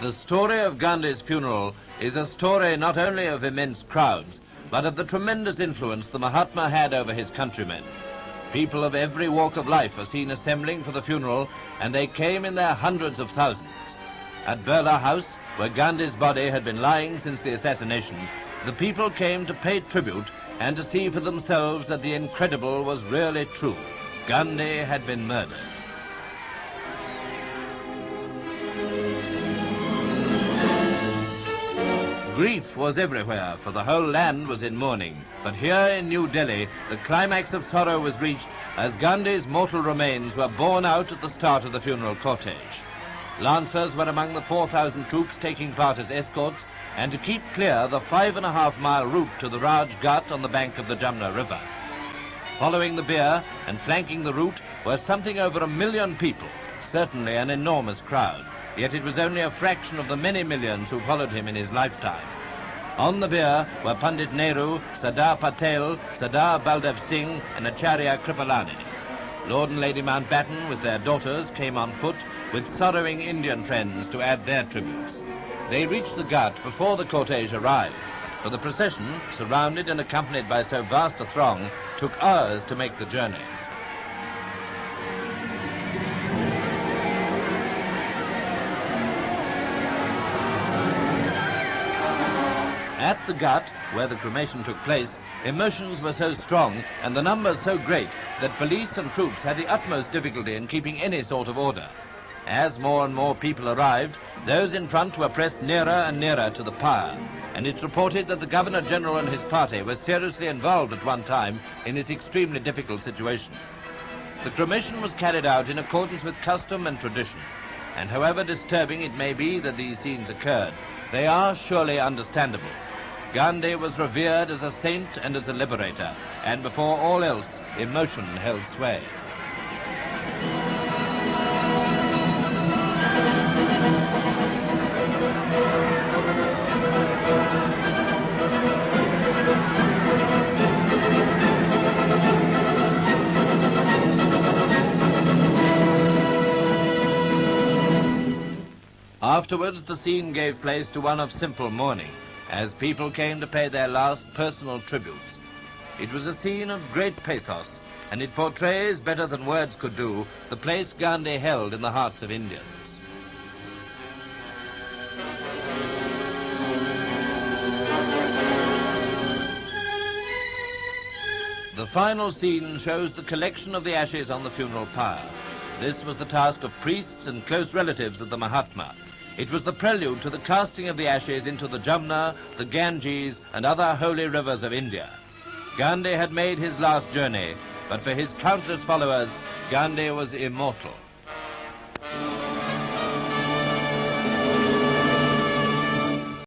The story of Gandhi's funeral is a story not only of immense crowds, but of the tremendous influence the Mahatma had over his countrymen. People of every walk of life are seen assembling for the funeral, and they came in their hundreds of thousands. At Birla House, where Gandhi's body had been lying since the assassination, the people came to pay tribute and to see for themselves that the incredible was really true. Gandhi had been murdered. Grief was everywhere, for the whole land was in mourning. But here in New Delhi, the climax of sorrow was reached as Gandhi's mortal remains were borne out at the start of the funeral cortege. Lancers were among the 4,000 troops taking part as escorts, and to keep clear the 5.5-mile route to the Raj Ghat on the bank of the Jamna River. Following the bier and flanking the route were something over 1 million people, certainly an enormous crowd. Yet it was only a fraction of the many millions who followed him in his lifetime. On the bier were Pandit Nehru, Sardar Patel, Sardar Baldev Singh and Acharya Kripalani. Lord and Lady Mountbatten with their daughters came on foot with sorrowing Indian friends to add their tributes. They reached the Ghat before the cortege arrived, for the procession, surrounded and accompanied by so vast a throng, took hours to make the journey. At the Ghat, where the cremation took place, emotions were so strong and the numbers so great that police and troops had the utmost difficulty in keeping any sort of order. As more and more people arrived, those in front were pressed nearer and nearer to the pyre, and it's reported that the Governor-General and his party were seriously involved at one time in this extremely difficult situation. The cremation was carried out in accordance with custom and tradition, and however disturbing it may be that these scenes occurred, they are surely understandable. Gandhi was revered as a saint and as a liberator, and before all else, emotion held sway. Afterwards, the scene gave place to one of simple mourning, as people came to pay their last personal tributes. It was a scene of great pathos, and it portrays, better than words could do, the place Gandhi held in the hearts of Indians. The final scene shows the collection of the ashes on the funeral pyre. This was the task of priests and close relatives of the Mahatma. It was the prelude to the casting of the ashes into the Jamna, the Ganges, and other holy rivers of India. Gandhi had made his last journey, but for his countless followers, Gandhi was immortal.